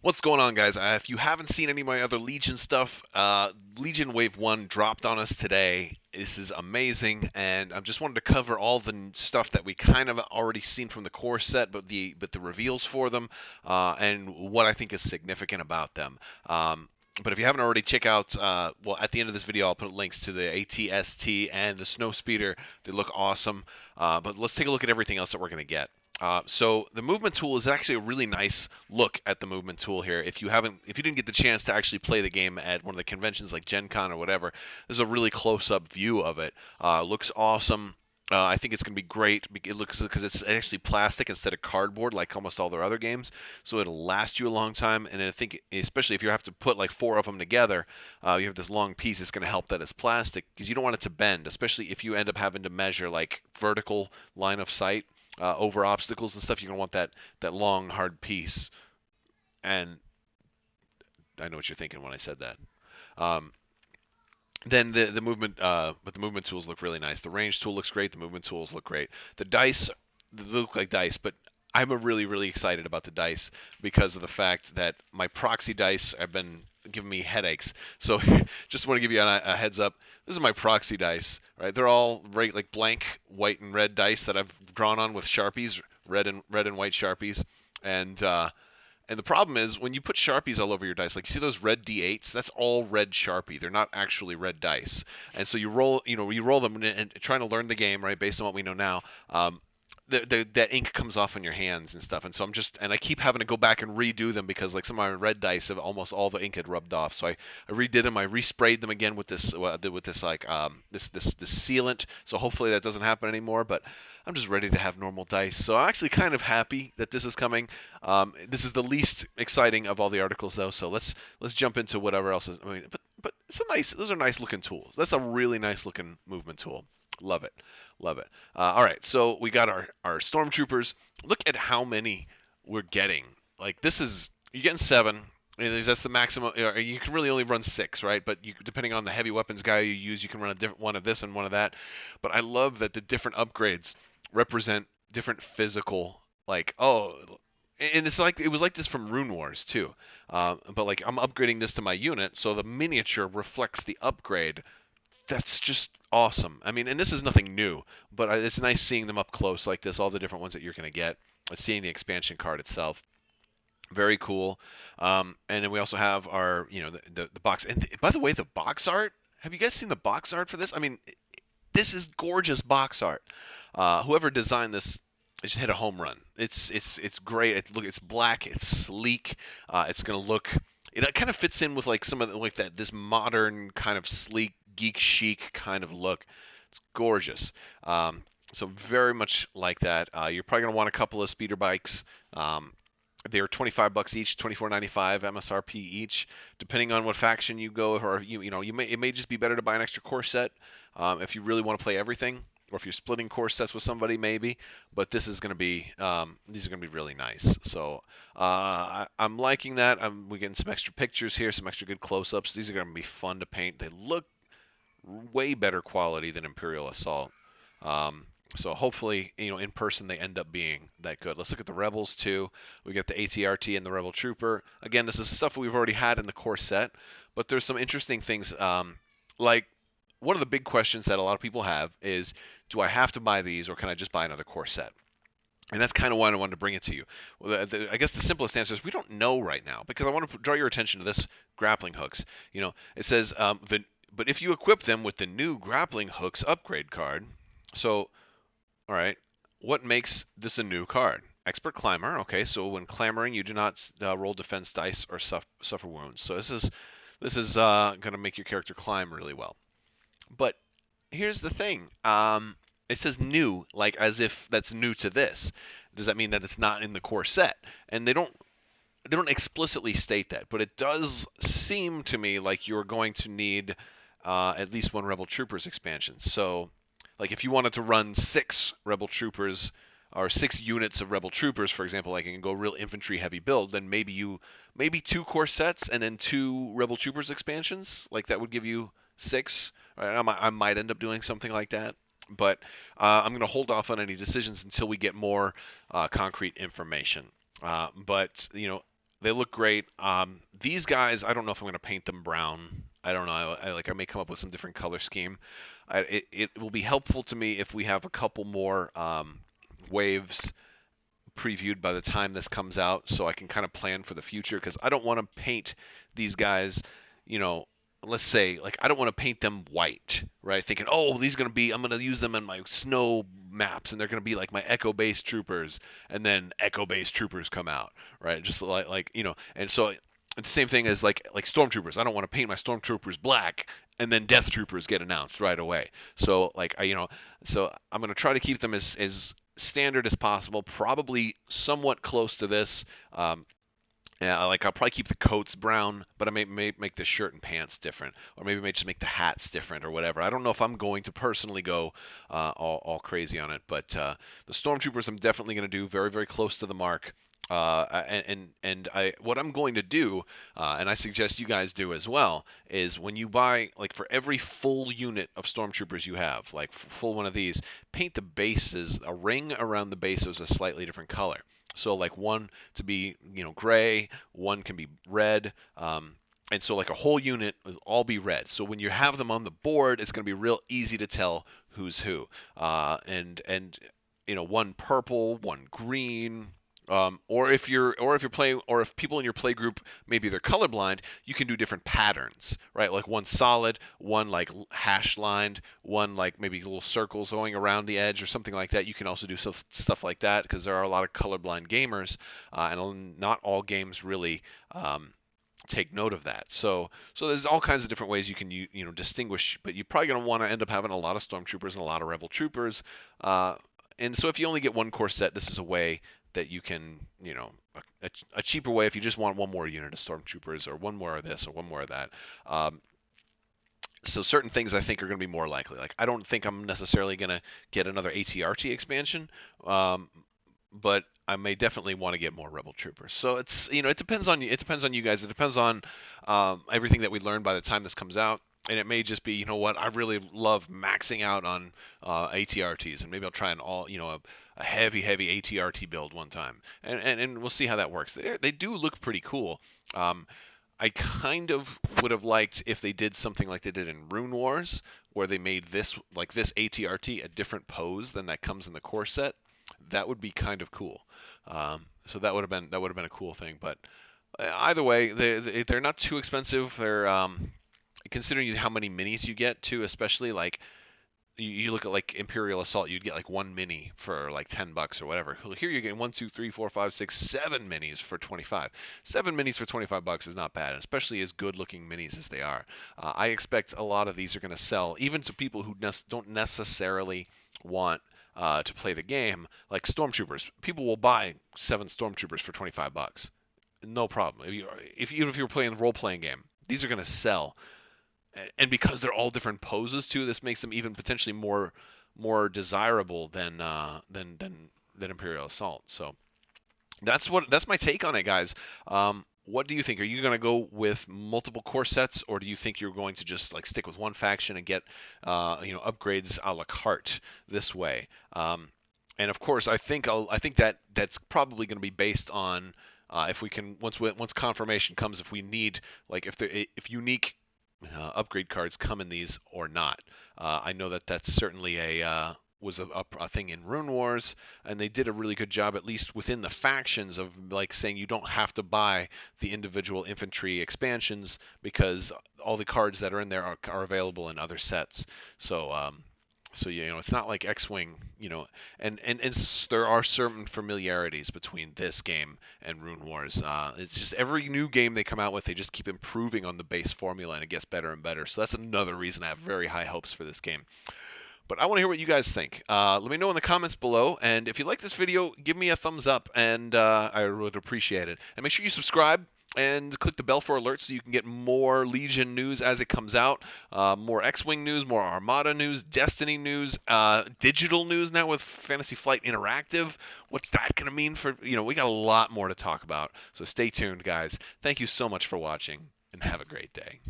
What's going on, guys? If you haven't seen any of my other Legion stuff, Legion Wave 1 dropped on us today. This is amazing, and I just wanted to cover all the stuff that we kind of already seen from the core set, but the reveals for them, and what I think is significant about them. But if you haven't already, check out, well, at the end of this video, I'll put links to the ATST and the Snowspeeder. They look awesome. But let's take a look at everything else that we're going to get. So the movement tool is actually a really nice look at the movement tool here. If you didn't get the chance to actually play the game at one of the conventions like Gen Con or whatever, this is a really close-up view of it. Looks awesome. I think it's going to be great. It looks because it's actually plastic instead of cardboard, like almost all their other games. So it'll last you a long time. And I think, especially if you have to put like four of them together, you have this long piece. It's going to help that it's plastic because you don't want it to bend, especially if you end up having to measure like vertical line of sight over obstacles and stuff. You're gonna want that long hard piece. And I know what you're thinking when I said that. Um, then the movement, but the movement tools look really nice. The range tool looks great. The movement tools look great. The dice they look like dice, but I'm really excited about the dice because of the fact that my proxy dice have been giving me headaches. So just want to give you a heads up. This is my proxy dice, right? They're all right, like blank white and red dice that I've drawn on with Sharpies, red and white Sharpies, and the problem is when you put Sharpies all over your dice, like you see those red D8s, that's all red Sharpie. They're not actually red dice. And so you roll them and trying to learn the game, right, based on what we know now. That ink comes off on your hands and stuff, and so I keep having to go back and redo them because like some of my red dice have almost all the ink had rubbed off. So I redid them, I resprayed them again with this like this sealant. So hopefully that doesn't happen anymore. But I'm just ready to have normal dice. So I'm actually kind of happy that this is coming. This is the least exciting of all the articles though. So let's jump into whatever else is. I mean, but those are nice looking tools. That's a really nice looking movement tool. Love it. Love it. All right, so we got our Stormtroopers. Look at how many we're getting. Like you're getting 7. That's the maximum. You can really only run 6, right? But depending on the heavy weapons guy you use, you can run a different one of this and one of that. But I love that the different upgrades represent different physical, like, oh, and it's like it was like this from Rune Wars too. But like I'm upgrading this to my unit, so the miniature reflects the upgrade. That's just awesome. I mean, and this is nothing new, but it's nice seeing them up close like this, all the different ones that you're going to get, seeing the expansion card itself. Very cool. And then we also have our, the box. And by the way, the box art, have you guys seen the box art for this? I mean, this is gorgeous box art. Whoever designed this just hit a home run. It's great. It's black. It's sleek. It's gonna look. It kind of fits in with like some of the, like that this modern kind of sleek geek chic kind of look. It's gorgeous. So very much like that. You're probably gonna want a couple of speeder bikes. They're $25 each, $24.95 MSRP each, depending on what faction you go, or it may just be better to buy an extra core set if you really want to play everything, or if you're splitting core sets with somebody maybe. But this is going to be these are going to be really nice. So I'm liking that. We're getting some extra pictures here, some extra good close-ups. These are going to be fun to paint. They look way better quality than Imperial Assault. So hopefully, in person they end up being that good. Let's look at the Rebels too. We got the ATRT and the Rebel Trooper. Again, this is stuff we've already had in the core set, but there's some interesting things. Like one of the big questions that a lot of people have is, do I have to buy these or can I just buy another core set? And that's kind of why I wanted to bring it to you. Well, I guess the simplest answer is we don't know right now, because I want to draw your attention to this grappling hooks. It says but if you equip them with the new grappling hooks upgrade card, so all right. What makes this a new card? Expert Climber. Okay, so when clambering, you do not roll defense dice or suffer wounds. So this is going to make your character climb really well. But here's the thing. It says new, like as if that's new to this. Does that mean that it's not in the core set? And they don't explicitly state that, but it does seem to me like you're going to need at least one Rebel Troopers expansion. So like if you wanted to run 6 Rebel Troopers or 6 units of Rebel Troopers, for example, like you can go real infantry heavy build, then maybe 2 core sets and then 2 Rebel Troopers expansions. Like that would give you 6. Right? I might end up doing something like that, but I'm going to hold off on any decisions until we get more concrete information. But They look great. These guys, I don't know if I'm going to paint them brown. I don't know. I may come up with some different color scheme. It will be helpful to me if we have a couple more waves previewed by the time this comes out, so I can kind of plan for the future, because I don't want to paint these guys, you know, let's say, like, I don't want to paint them white, right? Thinking, oh, I'm going to use them in my snow maps, and they're going to be like my echo-based troopers, and then echo-based troopers come out, right? Just and so it's the same thing as like stormtroopers. I don't want to paint my stormtroopers black and then death troopers get announced right away. So so I'm going to try to keep them as standard as possible, probably somewhat close to this. Yeah, like I'll probably keep the coats brown, but I may make the shirt and pants different, or maybe may just make the hats different or whatever. I don't know if I'm going to personally go all crazy on it, but the stormtroopers I'm definitely going to do very, very close to the mark. What I'm going to do, and I suggest you guys do as well, is when you buy, like, for every full unit of stormtroopers you have, like full one of these, paint the bases, a ring around the bases a slightly different color. So like one to be, gray, one can be red, and so like a whole unit will all be red. So when you have them on the board, it's going to be real easy to tell who's who. One purple, one green. Or if people in your play group, maybe they're colorblind, you can do different patterns, right? Like one solid, one like hash lined, one like maybe little circles going around the edge or something like that. You can also do stuff like that, because there are a lot of colorblind gamers, and not all games really take note of that. So there's all kinds of different ways you can distinguish, but you're probably going to want to end up having a lot of stormtroopers and a lot of rebel troopers. And so if you only get one core set, this is a way that you can, a cheaper way if you just want one more unit of stormtroopers, or one more of this or one more of that. So certain things I think are going to be more likely. Like, I don't think I'm necessarily going to get another ATRT expansion, but I may definitely want to get more rebel troopers. So it's, it depends on you. It depends on you guys. It depends on everything that we learn by the time this comes out. And it may just be, I really love maxing out on ATRTs, and maybe I'll try a heavy ATRT build one time, and we'll see how that works. They do look pretty cool. I kind of would have liked if they did something like they did in Rune Wars, where they made this ATRT a different pose than that comes in the core set. That would be kind of cool. So that would have been a cool thing. But either way, they're not too expensive. They're considering how many minis you get too, especially like you look at like Imperial Assault, you'd get like one mini for like $10 or whatever. Here you're getting 1, 2, 3, 4, 5, 6, 7 minis for 25. 7 minis for $25 is not bad, especially as good looking minis as they are. I expect a lot of these are going to sell, even to people who don't necessarily want to play the game, like Stormtroopers. People will buy 7 Stormtroopers for $25. No problem. Even if you're playing a role-playing game, these are going to sell. And because they're all different poses too, this makes them even potentially more desirable than Imperial Assault. So that's my take on it, guys. What do you think? Are you going to go with multiple core sets, or do you think you're going to just like stick with one faction and get upgrades a la carte this way? And of course, I think that's probably going to be based on if we can once confirmation comes, if we need, like, if unique upgrade cards come in these or not. I know that's certainly was a thing in Rune Wars, and they did a really good job, at least within the factions, of like saying you don't have to buy the individual infantry expansions, because all the cards that are in there are available in other sets. So it's not like X-Wing, and there are certain familiarities between this game and Rune Wars. It's just every new game they come out with, they just keep improving on the base formula, and it gets better and better. So that's another reason I have very high hopes for this game. But I want to hear what you guys think. Let me know in the comments below, and if you like this video, give me a thumbs up, and I would appreciate it. And make sure you subscribe and click the bell for alerts so you can get more Legion news as it comes out, more X-Wing news, more Armada news, Destiny news, digital news now with Fantasy Flight Interactive. What's that going to mean for, we got a lot more to talk about. So stay tuned, guys. Thank you so much for watching, and have a great day.